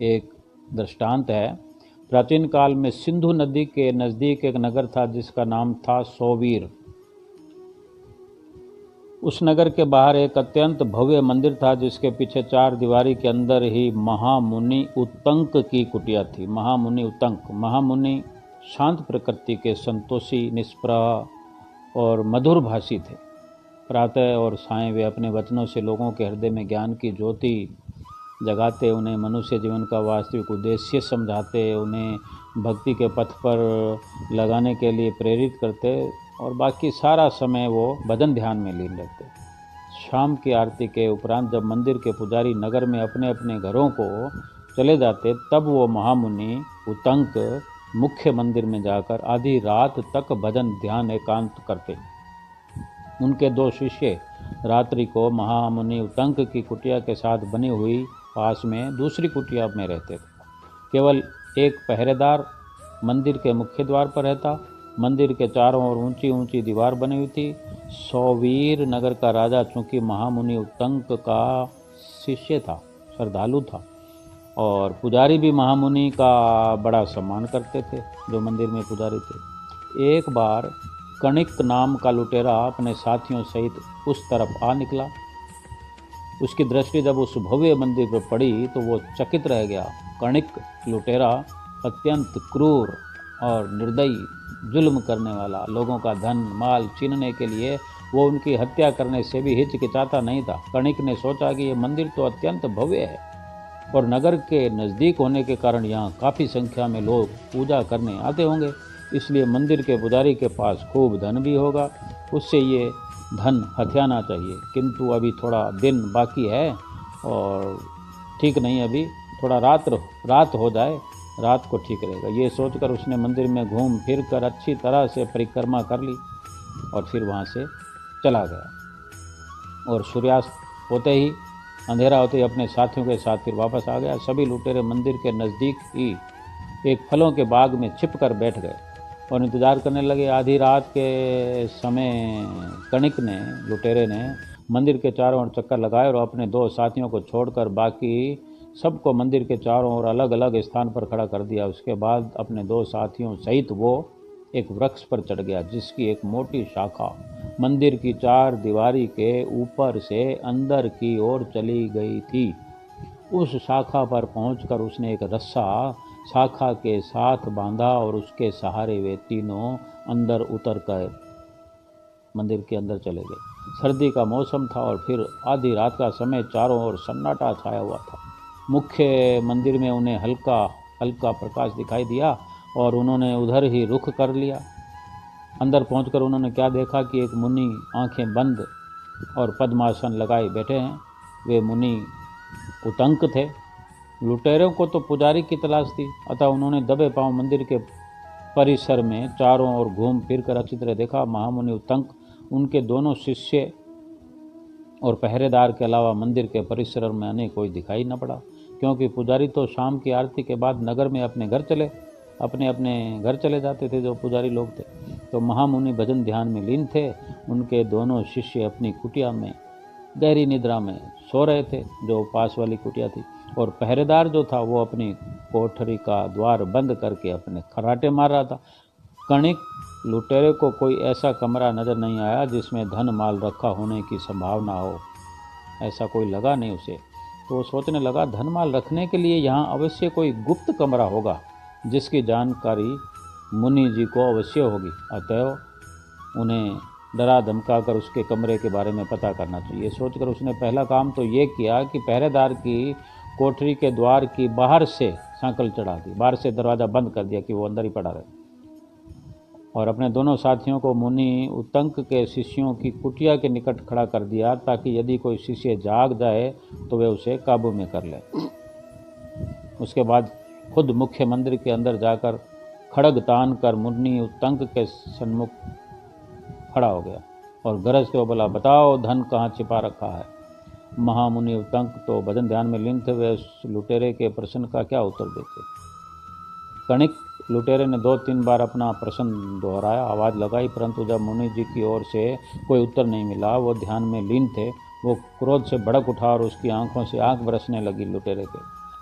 एक दृष्टांत है। प्राचीन काल में सिंधु नदी के नज़दीक एक नगर था जिसका नाम था सोवीर। उस नगर के बाहर एक अत्यंत भव्य मंदिर था जिसके पीछे 4 दीवारी के अंदर ही महामुनि उत्तंक की कुटिया थी। महामुनि उत्तंक, महामुनि शांत प्रकृति के, संतोषी, निष्प्रह और मधुर भाषी थे। प्रातः और सायं वे अपने वचनों से लोगों के हृदय में ज्ञान की ज्योति जगाते, उन्हें मनुष्य जीवन का वास्तविक उद्देश्य समझाते, उन्हें भक्ति के पथ पर लगाने के लिए प्रेरित करते और बाकी सारा समय वो भजन ध्यान में लीन रहते। शाम की आरती के उपरांत जब मंदिर के पुजारी नगर में अपने अपने घरों को चले जाते तब वो महामुनि उत्तंक मुख्य मंदिर में जाकर आधी रात तक भजन ध्यान एकांत करते। उनके 2 शिष्य रात्रि को महामुनि उत्तंक की कुटिया के साथ बनी हुई पास में दूसरी कुटिया में रहते थे। केवल एक पहरेदार मंदिर के मुख्य द्वार पर रहता। मंदिर के चारों ओर ऊंची ऊंची दीवार बनी हुई थी। सोवीर नगर का राजा चूंकि महामुनि उत्तंक का शिष्य था, श्रद्धालु था, और पुजारी भी महामुनि का बड़ा सम्मान करते थे जो मंदिर में पुजारी थे। एक बार कणिक नाम का लुटेरा अपने साथियों सहित उस तरफ आ निकला। उसकी दृष्टि जब उस भव्य मंदिर पर पड़ी तो वो चकित रह गया। कणिक लुटेरा अत्यंत क्रूर और निर्दयी, जुल्म करने वाला, लोगों का धन माल छीनने के लिए वो उनकी हत्या करने से भी हिचकिचाता नहीं था। कणिक ने सोचा कि ये मंदिर तो अत्यंत भव्य है और नगर के नज़दीक होने के कारण यहाँ काफ़ी संख्या में लोग पूजा करने आते होंगे, इसलिए मंदिर के पुजारी के पास खूब धन भी होगा, उससे ये धन हथियाना चाहिए। किंतु अभी थोड़ा दिन बाकी है और ठीक नहीं, अभी थोड़ा रात हो जाए, रात को ठीक रहेगा। ये सोचकर उसने मंदिर में घूम फिर कर अच्छी तरह से परिक्रमा कर ली और फिर वहाँ से चला गया। और सूर्यास्त होते ही, अंधेरा होते ही अपने साथियों के साथ फिर वापस आ गया। सभी लुटेरे मंदिर के नज़दीक ही एक फलों के बाग में छिप कर बैठ गए और इंतज़ार करने लगे। आधी रात के समय कणिक ने, लुटेरे ने मंदिर के चारों ओर चक्कर लगाए और अपने 2 साथियों को छोड़कर बाकी सबको मंदिर के चारों ओर अलग अलग स्थान पर खड़ा कर दिया। उसके बाद अपने 2 साथियों सहित वो एक वृक्ष पर चढ़ गया जिसकी एक मोटी शाखा मंदिर की 4 दीवारी के ऊपर से अंदर की ओर चली गई थी। उस शाखा पर पहुंचकर उसने एक रस्सा शाखा के साथ बांधा और उसके सहारे वे तीनों अंदर उतर कर मंदिर के अंदर चले गए। सर्दी का मौसम था और फिर आधी रात का समय, चारों ओर सन्नाटा छाया हुआ था। मुख्य मंदिर में उन्हें हल्का हल्का प्रकाश दिखाई दिया और उन्होंने उधर ही रुख कर लिया। अंदर पहुंचकर उन्होंने क्या देखा कि एक मुनि आंखें बंद और पद्मासन लगाए बैठे हैं। वे मुनि उत्तंक थे। लुटेरों को तो पुजारी की तलाश थी, अतः उन्होंने दबे पांव मंदिर के परिसर में चारों ओर घूम फिर कर अच्छी तरह देखा। महामुनि उत्तंक, उनके दोनों शिष्य और पहरेदार के अलावा मंदिर के परिसर में उन्हें कोई दिखाई न पड़ा, क्योंकि पुजारी तो शाम की आरती के बाद नगर में अपने अपने घर चले जाते थे जो पुजारी लोग थे। तो महामुनि भजन ध्यान में लीन थे। उनके दोनों शिष्य अपनी कुटिया में गहरी निद्रा में सो रहे थे जो पास वाली कुटिया थी, और पहरेदार जो था वो अपनी कोठरी का द्वार बंद करके अपने खर्राटे मार रहा था। कणिक लुटेरे को कोई ऐसा कमरा नज़र नहीं आया जिसमें धन माल रखा होने की संभावना हो, ऐसा कोई लगा नहीं उसे। तो वो सोचने लगा, धन माल रखने के लिए यहाँ अवश्य कोई गुप्त कमरा होगा जिसकी जानकारी मुनि जी को अवश्य होगी, अतएव उन्हें डरा धमका कर उसके कमरे के बारे में पता करना चाहिए। सोचकर उसने पहला काम तो ये किया कि पहरेदार की कोठरी के द्वार की बाहर से सांकल चढ़ा दी, बाहर से दरवाज़ा बंद कर दिया कि वो अंदर ही पड़ा रहे, और अपने दोनों साथियों को मुनि उत्तंक के शिष्यों की कुटिया के निकट खड़ा कर दिया ताकि यदि कोई शिष्य जाग जाए तो वे उसे काबू में कर ले। उसके बाद खुद मुख्य मंदिर के अंदर जाकर खड़ग तान कर मुनि उत्तंक के सन्मुख खड़ा हो गया और गरज के बोला, बताओ धन कहाँ छिपा रखा है। महामुनि उत्तंक तो भजन ध्यान में लीन थे, वे उस लुटेरे के प्रश्न का क्या उत्तर देते। कणिक लुटेरे ने 2-3 बार अपना प्रश्न दोहराया, आवाज़ लगाई, परंतु जब मुनि जी की ओर से कोई उत्तर नहीं मिला, वो ध्यान में लीन थे। वो क्रोध से भड़क उठा और उसकी आंखों से आंख बरसने लगी लुटेरे के।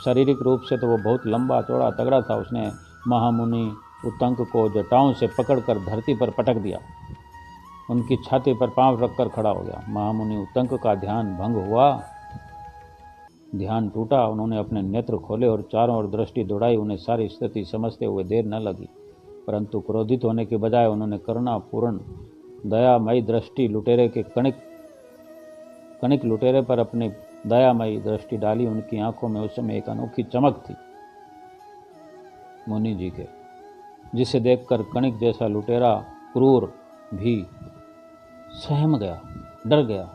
शारीरिक रूप से तो वो बहुत लंबा चौड़ा तगड़ा था। उसने महामुनि उत्तंक को जटाओं से पकड़कर धरती पर पटक दिया, उनकी छाती पर पांव रखकर खड़ा हो गया। महामुनि उत्तंक का ध्यान भंग हुआ, ध्यान टूटा। उन्होंने अपने नेत्र खोले और चारों ओर दृष्टि दौड़ाई। उन्हें सारी स्थिति समझते हुए देर न लगी, परंतु क्रोधित होने के बजाय उन्होंने करुणापूर्ण दयामयी दृष्टि कणिक लुटेरे पर अपनी दयामयी दृष्टि डाली। उनकी आंखों में उस समय एक अनोखी चमक थी मुनि जी के, जिसे देखकर कणिक जैसा लुटेरा क्रूर भी सहम गया, डर गया,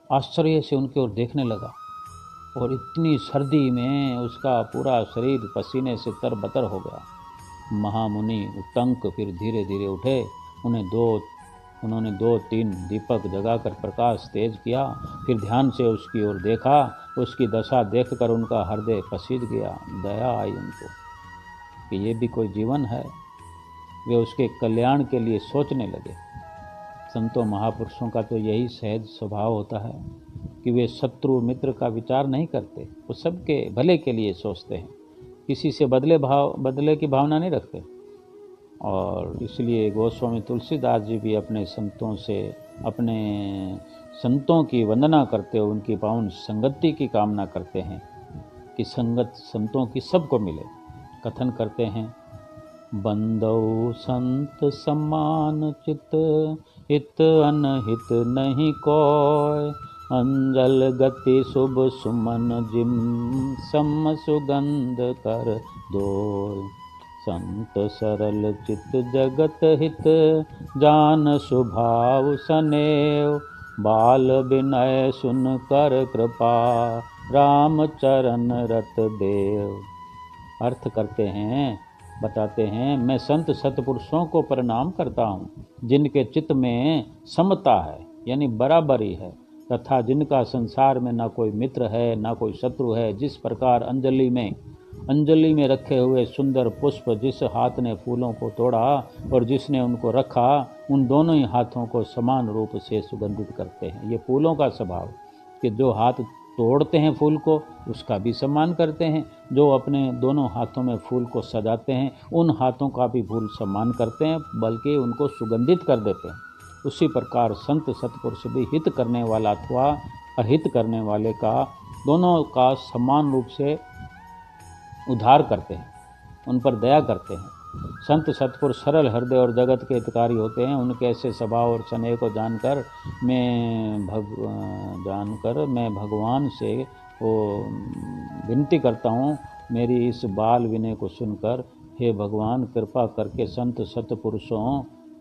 आश्चर्य से उनकी ओर देखने लगा। और इतनी सर्दी में उसका पूरा शरीर पसीने से तरबतर हो गया। महामुनि उत्तंक फिर धीरे धीरे उठे। उन्होंने 2-3 दीपक जगाकर प्रकाश तेज किया, फिर ध्यान से उसकी ओर देखा। उसकी दशा देखकर उनका हृदय पसीज गया। दया आई उनको कि ये भी कोई जीवन है। वे उसके कल्याण के लिए सोचने लगे। संतों महापुरुषों का तो यही सहज स्वभाव होता है कि वे शत्रु मित्र का विचार नहीं करते, वो सबके भले के लिए सोचते हैं, किसी से बदले की भावना नहीं रखते। और इसलिए गोस्वामी तुलसीदास जी भी अपने संतों की वंदना करते हुए उनकी पावन संगति की कामना करते हैं कि संगत संतों की सबको मिले। कथन करते हैं, बंदौ संत सम्मान चित, हित अनहित नहीं कोय, अंजल गति शुभ सुमन जिम, सम सुगंध कर दोय। संत सरल चित जगत हित, जान स्वभाव सनेव, बाल विनय सुन कर कृपा, राम चरण रत देव। अर्थ करते हैं, बताते हैं, मैं संत सतपुरुषों को प्रणाम करता हूँ जिनके चित्त में समता है, यानी बराबरी है, तथा जिनका संसार में ना कोई मित्र है ना कोई शत्रु है। जिस प्रकार अंजलि में रखे हुए सुंदर पुष्प जिस हाथ ने फूलों को तोड़ा और जिसने उनको रखा, उन दोनों ही हाथों को समान रूप से सुगंधित करते हैं। ये फूलों का स्वभाव कि जो हाथ तोड़ते हैं फूल को उसका भी सम्मान करते हैं, जो अपने दोनों हाथों में फूल को सजाते हैं उन हाथों का भी फूल सम्मान करते हैं, बल्कि उनको सुगंधित कर देते हैं। उसी प्रकार संत सत्पुरुष भी हित करने वाला अथवा अहित करने वाले का दोनों का समान रूप से उद्धार करते हैं, उन पर दया करते हैं। संत सत्पुरुष सरल हृदय और जगत के हितकारी होते हैं। उनके ऐसे स्वभाव और स्नेह को जानकर मैं भगवान से वो विनती करता हूँ, मेरी इस बाल विनय को सुनकर हे भगवान कृपा करके संत सत्पुरुषों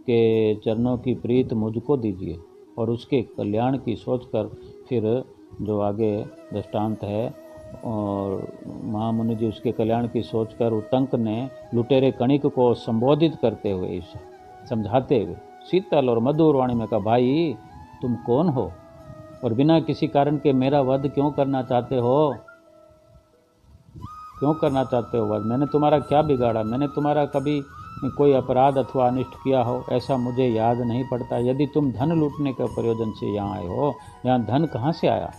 के चरणों की प्रीत मुझको दीजिए। और उसके कल्याण की सोचकर फिर जो आगे दृष्टांत है, और महामुनि जी उसके कल्याण की सोचकर उत्तंक ने लुटेरे कणिक को संबोधित करते हुए समझाते हुए शीतल और मधुर वाणी में कहा, भाई तुम कौन हो और बिना किसी कारण के मेरा वध क्यों करना चाहते हो? क्यों करना चाहते हो वध? मैंने तुम्हारा क्या बिगाड़ा? मैंने तुम्हारा कभी कोई अपराध अथवा अनिष्ट किया हो ऐसा मुझे याद नहीं पड़ता। यदि तुम धन लूटने के प्रयोजन से यहाँ आए हो, यहाँ धन कहाँ से आया?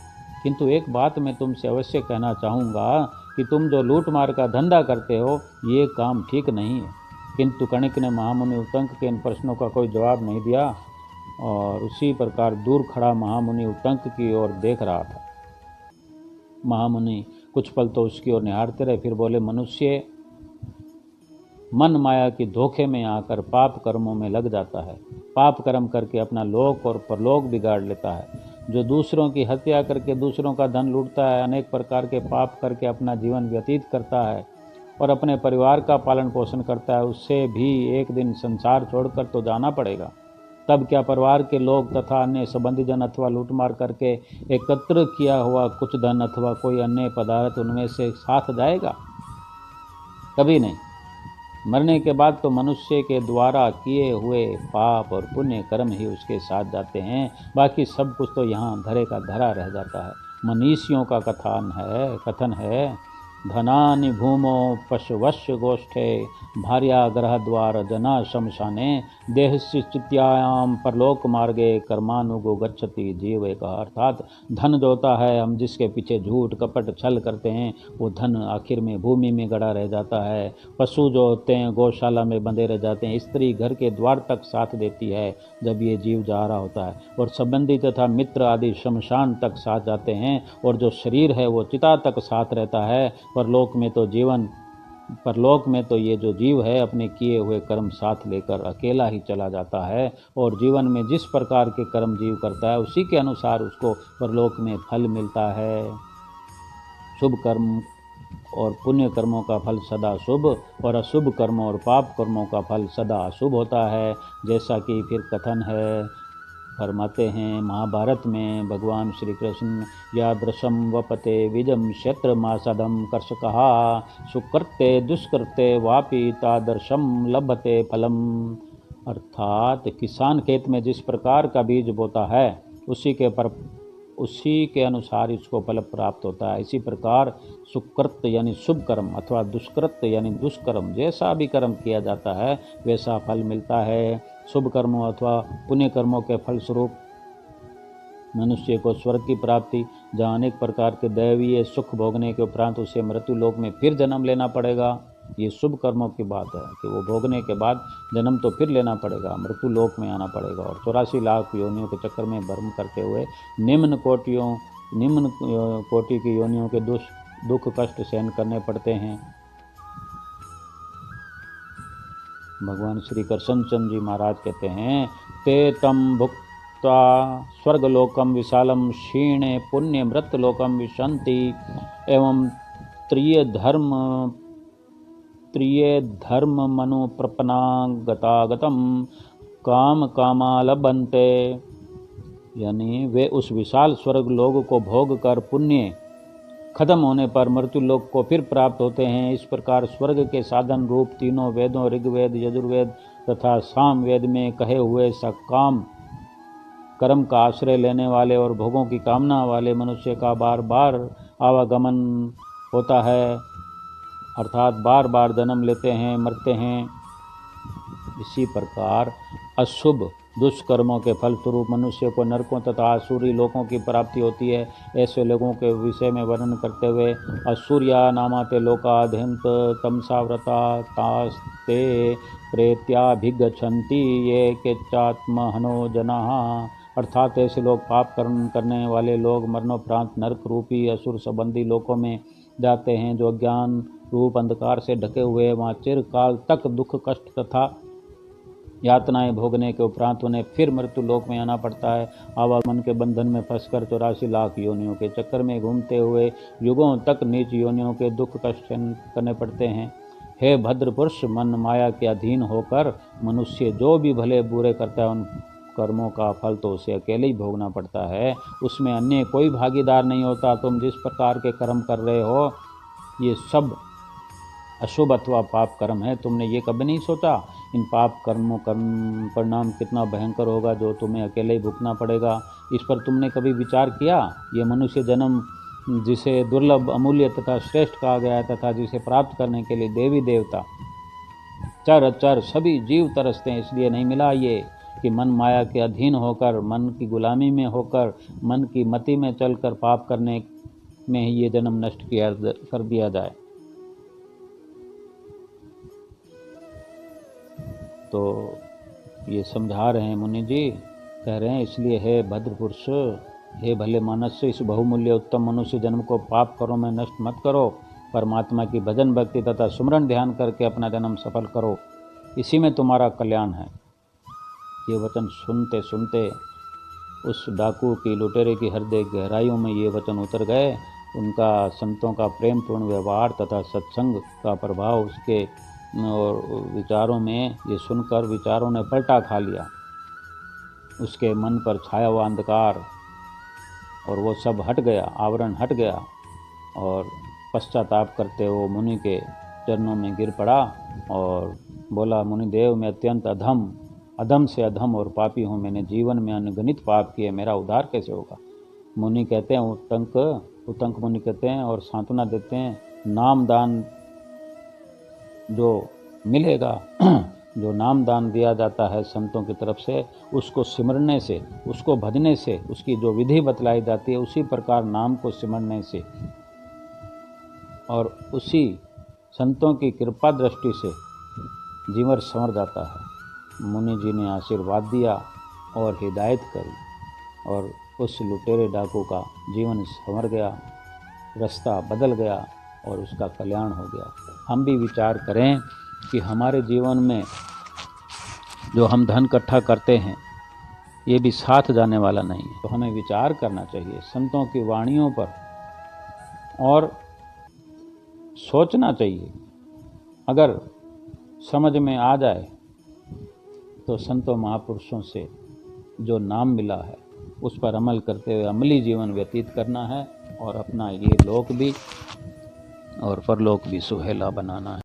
किंतु एक बात मैं तुमसे अवश्य कहना चाहूँगा कि तुम जो लूट मार का धंधा करते हो ये काम ठीक नहीं है। किंतु कणिक ने महामुनि उत्तंक के इन प्रश्नों का कोई जवाब नहीं दिया और उसी प्रकार दूर खड़ा महामुनि उत्तंक की ओर देख रहा था। महामुनि कुछ पल तो उसकी ओर निहारते रहे, फिर बोले, मनुष्य मन माया की धोखे में आकर पाप कर्मों में लग जाता है। पाप कर्म करके अपना लोक और परलोक बिगाड़ लेता है। जो दूसरों की हत्या करके दूसरों का धन लूटता है, अनेक प्रकार के पाप करके अपना जीवन व्यतीत करता है और अपने परिवार का पालन पोषण करता है, उससे भी एक दिन संसार छोड़कर तो जाना पड़ेगा। तब क्या परिवार के लोग तथा अन्य संबंधी जन अथवा लूटमार करके एकत्र किया हुआ कुछ धन अथवा कोई अन्य पदार्थ उनमें से साथ जाएगा? कभी नहीं। मरने के बाद तो मनुष्य के द्वारा किए हुए पाप और पुण्य कर्म ही उसके साथ जाते हैं, बाकी सब कुछ तो यहाँ धरे का धरा रह जाता है। मनीषियों का कथन है धनानि भूमो पशवश्य गोष्ठे भार्या ग्रह द्वार जना शमशाने देहस्य चित्यायाम परलोक मार्गे कर्मानुगो गच्छति जीव एक। अर्थात धन जो होता है, हम जिसके पीछे झूठ कपट छल करते हैं, वो धन आखिर में भूमि में गड़ा रह जाता है। पशु जो होते हैं गौशाला में बंधे रह जाते हैं। स्त्री घर के द्वार तक साथ देती है जब ये जीव जा रहा होता है, और संबंधी तथा मित्र आदि शमशान तक साथ जाते हैं, और जो शरीर है वो चिता तक साथ रहता है। परलोक में तो ये जो जीव है अपने किए हुए कर्म साथ लेकर अकेला ही चला जाता है, और जीवन में जिस प्रकार के कर्म जीव करता है उसी के अनुसार उसको परलोक में फल मिलता है। शुभ कर्म और पुण्य कर्मों का फल सदा शुभ, और अशुभ कर्मों और पाप कर्मों का फल सदा अशुभ होता है। जैसा कि फिर कथन है, फरमाते हैं महाभारत में भगवान श्री कृष्ण, यादृशम वपते विजम क्षेत्र मासदम कर्ष कहा सुकृत्य दुष्कृत्य वापि तादर्शम लभते फलम। अर्थात किसान खेत में जिस प्रकार का बीज बोता है उसी के अनुसार इसको फल प्राप्त होता है। इसी प्रकार सुकृत यानी शुभ कर्म अथवा दुष्कृत यानी दुष्कर्म, जैसा भी कर्म किया जाता है वैसा फल मिलता है। शुभ कर्मों अथवा पुण्य कर्मों के फलस्वरूप मनुष्य को स्वर्ग की प्राप्ति, जहाँ अनेक प्रकार के दैवीय सुख भोगने के उपरांत उसे मृत्यु लोक में फिर जन्म लेना पड़ेगा। ये शुभ कर्मों की बात है कि वो भोगने के बाद जन्म तो फिर लेना पड़ेगा, मृत्यु लोक में आना पड़ेगा, और 84 लाख योनियों के चक्कर में भ्रम करते हुए निम्न कोटि की योनियों के दुख कष्ट सहन करने पड़ते हैं। भगवान श्री कृष्णचंद्र जी महाराज कहते हैं, ते तम भुक्त्वा स्वर्गलोकम विशालम क्षीणे पुण्य मृतलोकम विशन्ति एवं त्रिय धर्म मनु प्रपनागतागतम काम कामा लभन्ते। यानी वे उस विशाल स्वर्ग लोक को भोग कर पुण्य खत्म होने पर मृत्यु लोक को फिर प्राप्त होते हैं। इस प्रकार स्वर्ग के साधन रूप तीनों वेदों ऋग्वेद यजुर्वेद तथा सामवेद में कहे हुए सकाम कर्म का आश्रय लेने वाले और भोगों की कामना वाले मनुष्य का बार बार आवागमन होता है, अर्थात बार बार जन्म लेते हैं, मरते हैं। इसी प्रकार अशुभ दुष्कर्मों के फलस्वरूप मनुष्य को नरकों तथा आसुरी लोकों की प्राप्ति होती है। ऐसे लोगों के विषय में वर्णन करते हुए, असुर्या नामाते लोकाधंत तमसाव्रता तास्ते प्रेत्याभिगच्छन्ति ये केचात्महनो जनाः। अर्थात ऐसे लोग पाप कर्म करने वाले लोग मरणोपरांत नरक रूपी असुर संबंधी लोकों में जाते हैं, जो अज्ञान रूप अंधकार से ढके हुए वहाँ चिरकाल तक दुख कष्ट तथा यातनाएं भोगने के उपरांत उन्हें फिर मृत्यु लोक में आना पड़ता है। आवागमन के बंधन में फंसकर 84 लाख योनियों के चक्कर में घूमते हुए युगों तक नीच योनियों के दुख कष्ट करने पड़ते हैं। हे भद्र पुरुष, मन माया के अधीन होकर मनुष्य जो भी भले बुरे करता है उन कर्मों का फल तो उसे अकेले ही भोगना पड़ता है, उसमें अन्य कोई भागीदार नहीं होता। तुम जिस प्रकार के कर्म कर रहे हो ये सब अशुभ अथवा पाप कर्म है। तुमने ये कभी नहीं सोचा इन पाप कर्मों परिणाम कितना भयंकर होगा जो तुम्हें अकेले ही भुगतना पड़ेगा? इस पर तुमने कभी विचार किया? ये मनुष्य जन्म जिसे दुर्लभ अमूल्य तथा श्रेष्ठ कहा गया है तथा जिसे प्राप्त करने के लिए देवी देवता चर अचर सभी जीव तरसते हैं, इसलिए नहीं मिला ये कि मन माया के अधीन होकर, मन की गुलामी में होकर, मन की मति में चलकर पाप करने में ही ये जन्म नष्ट कर दिया जाए। तो ये समझा रहे हैं मुनि जी, कह रहे हैं इसलिए हे भद्र पुरुष, हे भले मानस, इस बहुमूल्य उत्तम मनुष्य जन्म को पाप कर्मों में नष्ट मत करो, परमात्मा की भजन भक्ति तथा सुमरन ध्यान करके अपना जन्म सफल करो, इसी में तुम्हारा कल्याण है। ये वचन सुनते सुनते उस डाकू की, लुटेरे की हृदय गहराइयों में ये वचन उतर गए। उनका संतों का प्रेमपूर्ण व्यवहार तथा सत्संग का प्रभाव उसके और विचारों में ये सुनकर विचारों ने पलटा खा लिया। उसके मन पर छाया हुआ अंधकार और वो सब हट गया, आवरण हट गया, और पश्चाताप करते वो मुनि के चरणों में गिर पड़ा और बोला, मुनिदेव, मैं अत्यंत अधम से अधम और पापी हूँ। मैंने जीवन में अनगिनत पाप किए, मेरा उद्धार कैसे होगा? मुनि कहते हैं, उतंक मुनि कहते हैं और सांत्वना देते हैं, नामदान जो मिलेगा, जो नामदान दिया जाता है संतों की तरफ से, उसको सिमरने से, उसको भजने से, उसकी जो विधि बतलाई जाती है उसी प्रकार नाम को सिमरने से और उसी संतों की कृपा दृष्टि से जीवन संवर जाता है। मुनि जी ने आशीर्वाद दिया और हिदायत करी और उस लुटेरे डाकू का जीवन संवर गया, रास्ता बदल गया और उसका कल्याण हो गया। हम भी विचार करें कि हमारे जीवन में जो हम धन इकट्ठा करते हैं ये भी साथ जाने वाला नहीं है, तो हमें विचार करना चाहिए संतों की वाणियों पर और सोचना चाहिए। अगर समझ में आ जाए तो संतों महापुरुषों से जो नाम मिला है उस पर अमल करते हुए अमली जीवन व्यतीत करना है और अपना ये लोक भी और परलोक भी सुहेला बनाना है।